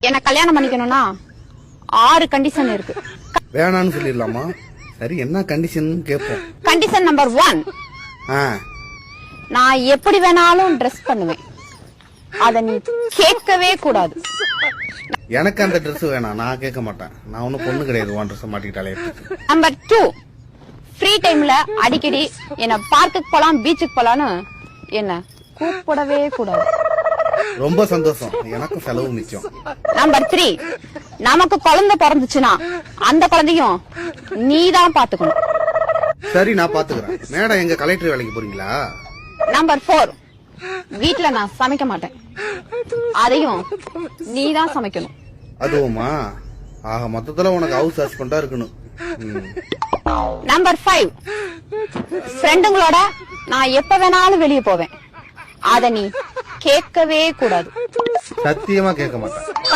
என்ன கல்யாணம் பண்ணிக்கணும்னா 6 கண்டிஷன் இருக்கு. வேணான்னு சொல்லிடலாமா? சரி, என்ன கண்டிஷன் கேட்போம். கண்டிஷன் நம்பர் 1, நான் எப்படி வேணாலும் ட்ரெஸ் பண்ணுவேன். அத நீ கேட்கவே கூடாது. எனக்கு அந்த ட்ரெஸ் வேணாம், நான் கேட்க மாட்டேன். நான் ஒன்னும் பொண்ணு கிடையாது, உன் ட்ரெஸ் மாட்டிக்கிட்டாலே. நம்பர் 2, ஃப்ரீ டைம்ல அடிக்கடி என்ன பார்க்குக்கு போலாம், பீச்சுக்கு போலான்னு என்ன கூப்பிடவே கூடாது. ரொம்ப சந்தோஷம், எனக்கு செலவு மிச்சம். நம்பர் 3, நமக்கு குழந்தை பிறந்துச்சுன்னா அந்த குழந்தையும் நீதான் பாத்துக்கணும். சரி, நான் பாத்துக்கிறேன். மேடம், எங்க கலெக்டர் வேலைக்கு போறீங்களா? நம்பர் 4, வீட்ல நான் சமைக்க மாட்டேன். அதையும் நீதான் சமைக்கணும். அதுவுமா? ஆக மொத்தத்துல உனக்கு ஹவுஸ் ஹஸ்பண்டா இருக்கணும். நம்பர் 5, ஃப்ரெண்டுங்களோட நான் எப்ப வேணாலும் வெளியே போவேன். அத நீ கேட்கவே கூடாது. சத்தியமா கேட்க மாட்டேன்.